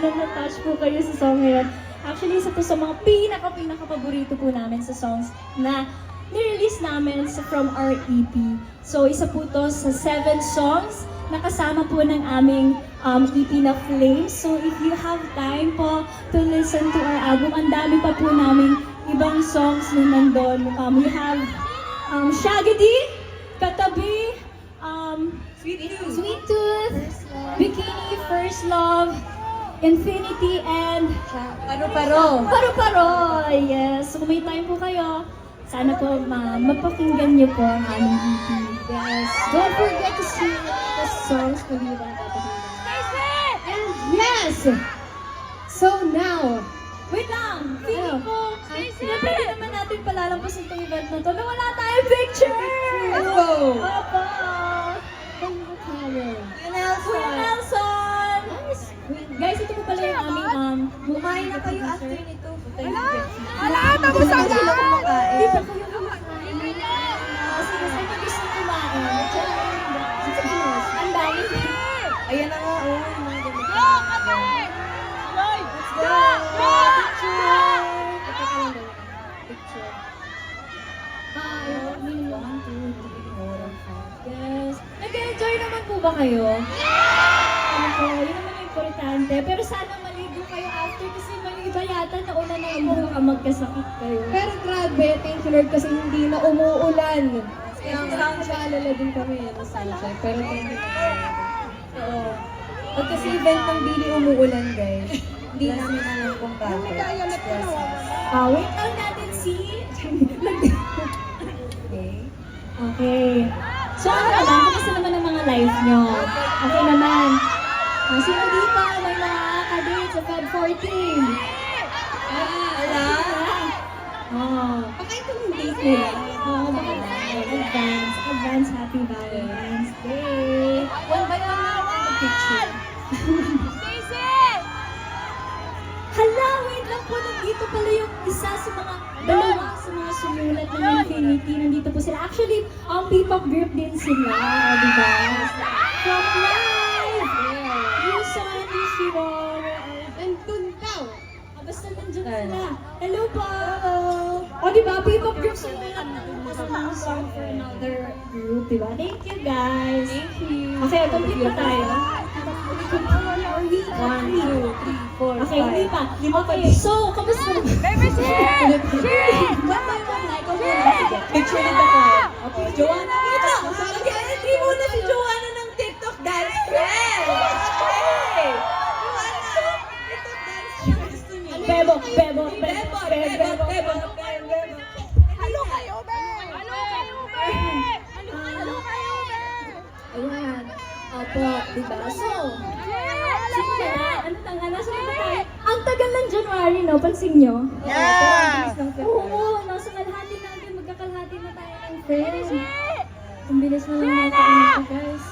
sana na-touch po kayo sa song ngayon. Actually, isa to sa mga pinaka-paborito po namin sa songs na nirelease namin from our EP. So, isa po to sa 7 songs na kasama po ng aming EP na Flames. So, if you have time po to listen to our album, ang dami pa po naming ibang songs na nandun. We have Shaggy, Katabi, Sweet Tooth, Bikini, First Love, Infinity, and Paro-Paro. Yes, so kung may time po kayo, sana po mapakinggan niyo po ang aming EP. Yes, don't forget to sing the songs na hindi ba napakinggan. And yes! So now, wait lang! Feeling ko, siyempre di naman natin palalampasin itong event na to na wala tayong picture! Let's go! Opo! Kuya Nelson! Guys, ito po pala yung aming Kumain na kayo after nito. Wala, tapos ang Di ba kayo kumakain? Sige, saan nyo gusto kumain? Ang dami. Ayan na nga, oh. Go, Kate! Let's go! Picture! Ito ka lang daw. Picture. Yes. Nag-enjoy naman po ba kayo? Opo, yun naman yung importante. Pero sana maligo kayo after kasi may iba yata nauna na baka magkasakit kayo. Pero grabe, thank you Lord kasi hindi na umuulan. Kaya nagpaalala din kami ng sunshine. Pero thank you Lord. Oo. Pag kasi event ng Billy umuulan, guys. Hindi namin alam kung bakit. Yes. Wait lang natin si... Okay. Okay. So ano naman, kamusta naman ang mga live nyo? Okay naman. Sino dito may mga kadate sa Feb 14? Wala? Oh. Baka ito yung date nila. Oo, baka advance happy Valentine's Day. One by one na ako mag-picture. Hala, wait lang po, nandito pala yung isa sa mga dalawa sa mga sumulat ng Infinity. Nandito po sila. Actually, ang P-pop group din sila, di ba? From Live! Yung Sunny, Shiro, Nandun daw. basta nandiyan sila. Hello po! O, di ba? P-pop group sumulat ng mga song for another group, di ba? Thank you, guys! Thank you! Okay, complete na tayo. 1, 2, 3, 4, okay, hindi pa. Okay, so, kamusta? Baby, share! Share! One by one na, ikaw muna. Sige. Picture nito ko. Okay, Joanna. Ito! Mag-entry muna si Joanna ng TikTok dance trend! Okay! Joanna! Ito dance trend gusto niyo. Bebo. Halo kayo, be! Halo kayo, be! Halo kayo, be! Ayan. Opo, diba? So, nasa na ba tayo? Ang tagal ng January, no? Pansin nyo? Yeah! Oo, nasa kalahati natin. Magkakalahati na tayo ng friends. Ang bilis na lang nakainit ko, guys.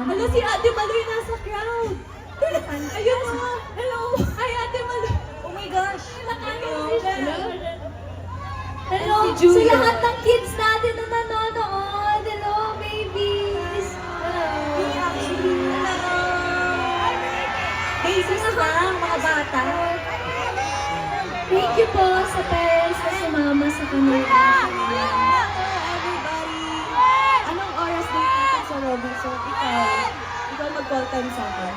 Hala, si Ate Maloy nasa crowd! Ayun mo! Hello! Hi, Ate Maloy! Oh my gosh! Hello, Si Julia. sa lahat ng kids natin na nanonood. Hello, babies. Basis lang, mga bata. Thank you po sa parents na sumama sa kanila. Everybody! Anong oras date natin sa Robinson? Ikaw mag-call time sa akin.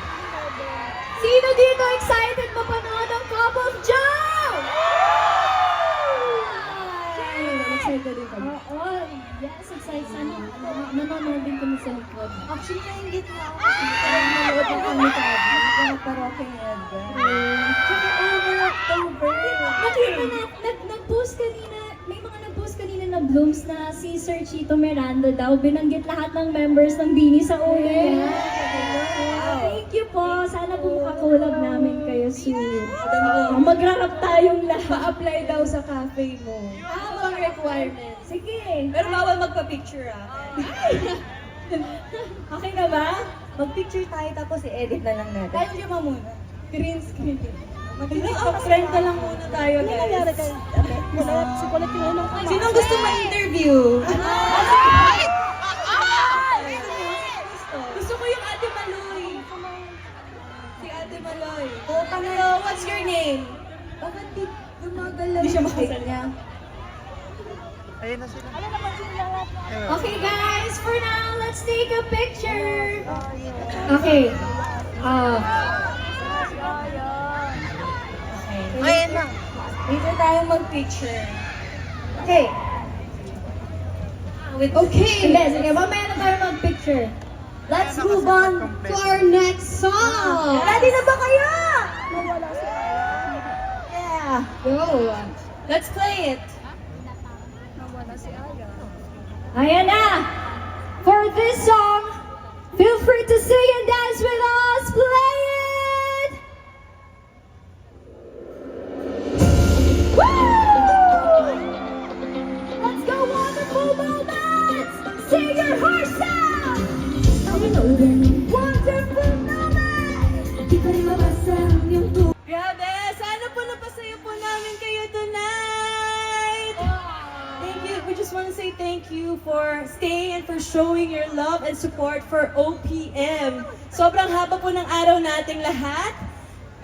Sino dito excited mapanood ang Cup of Joe? Excited din kami. Oo, yes, excited. Sana nanonood din kami sa likod. Actually, nainggit na ako kasi nanonood ng kami sa Abby. Mga paroking Edgar. Tsaka over October. Nakita na, nag-post kanina, may mga nag-post kanina na blooms na si Sir Chito Miranda daw, binanggit lahat ng members ng Bini sa ulo niya. Thank you po. Sana po makakulab namin kayo soon. Magrarap tayong lahat. Pa-apply daw sa cafe mo. Mga requirements. Sige. Pero bawal magpa-picture ah. Okay na ba? Mag-picture tayo tapos i-edit na lang natin. Tayo lima muna. Green screen. Mag-friend ka lang muna tayo, guys. Sukulat yung ano. Sinong gusto ma-interview? Gusto ko yung Ate Maloy. Si Ate Ate Maloy. Hello, what's your name? Bakit di gumagalaw? Hindi siya makasal. Ayun na sila. Okay guys, for now, let's take a picture. Okay. Ayun na. Dito tayo mag-picture. Okay. Sige, sige. Mamaya na tayo mag-picture. Let's move on to our next song. Ready na ba kayo? Yeah. Go! Let's play it. Ayan na! For this song, feel free to sing and dance with us. Play it! Woo! Let's go, wonderful moments! Sing your hearts out! Wonderful moments! Di pa rin mabasa yung Grabe, sana po napasayo po namin kayo tonight. Thank you. We just want to say thank you for staying and for showing your love and support for OPM. Sobrang haba po ng araw nating lahat.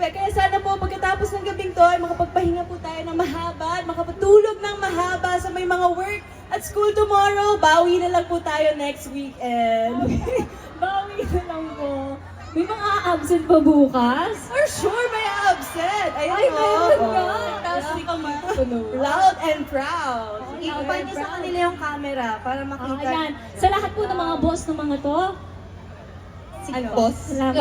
Kaya sana po pagkatapos ng gabing to ay makapagpahinga po tayo ng mahaba at makapatulog ng mahaba sa may mga work at school tomorrow. Bawi na lang po tayo next weekend. Bawi na lang po. May mga absent pa bukas? For sure, may absent. Ayun Ay, po. meron nga. Tapos loud and proud. Iupan niyo sa kanila yung camera para makita. Ayan. Sa lahat po ng mga boss ng mga to, Ano? Boss? salamat.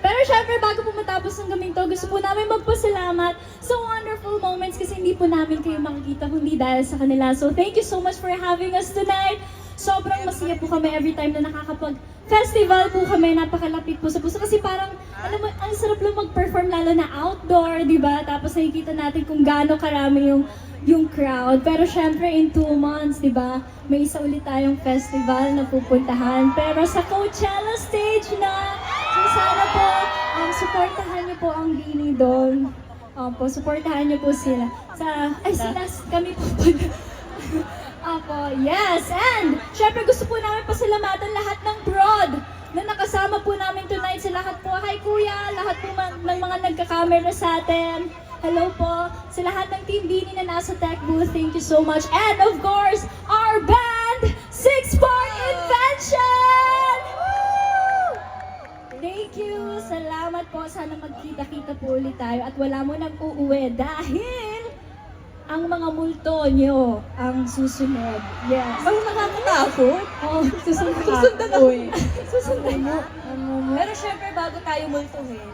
Pero syempre, bago po matapos ng gaming to, gusto po namin magpasalamat sa wonderful moments kasi hindi po namin kayo makikita kundi dahil sa kanila. So thank you so much for having us tonight. Sobrang masaya po kami every time na nakakapag-festival po kami. Napakalapit po sa puso. Kasi parang, alam mo, ang sarap lang mag-perform lalo na outdoor, di ba? Tapos nakikita natin kung gaano karami yung crowd. Pero syempre, in 2 months, di ba? May isa ulit tayong festival na pupuntahan. Pero sa Coachella stage na. So sana po, supportahan niyo po ang Bini doon. Supportahan niyo po sila. Kami po pala. Apo, yes! And, syempre gusto po namin pasalamatan lahat ng prod na nakasama po namin tonight sa lahat po. Hi Kuya, lahat po ng mga nagka-camera sa atin. Hello po sa lahat ng Team Bini na nasa tech booth. Thank you so much. And of course, our band, Six Part Invention! Woo! Thank you! Salamat po. Sana magkita-kita po ulit tayo at wala mo nang uuwi dahil ang mga multo nyo ang susunod. Yes. Ang nakakatakot. Oh, susunod ka. Susundan ako eh. Susunod mo. Pero syempre, bago tayo multuhin,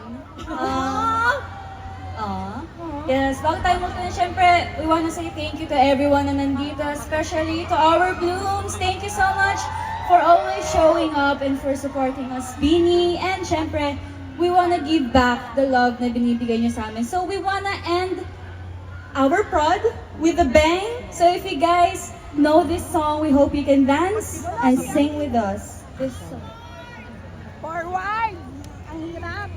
yes, bago tayo multuhin, syempre, we wanna say thank you to everyone na nandito, especially to our Blooms. Thank you so much for always showing up and for supporting us, Bini. And syempre, we wanna give back the love na binibigay nyo sa amin. So we wanna end our prod with a bang. So if you guys know this song, we hope you can dance and sing with us. This song. Forward! Ang hirap!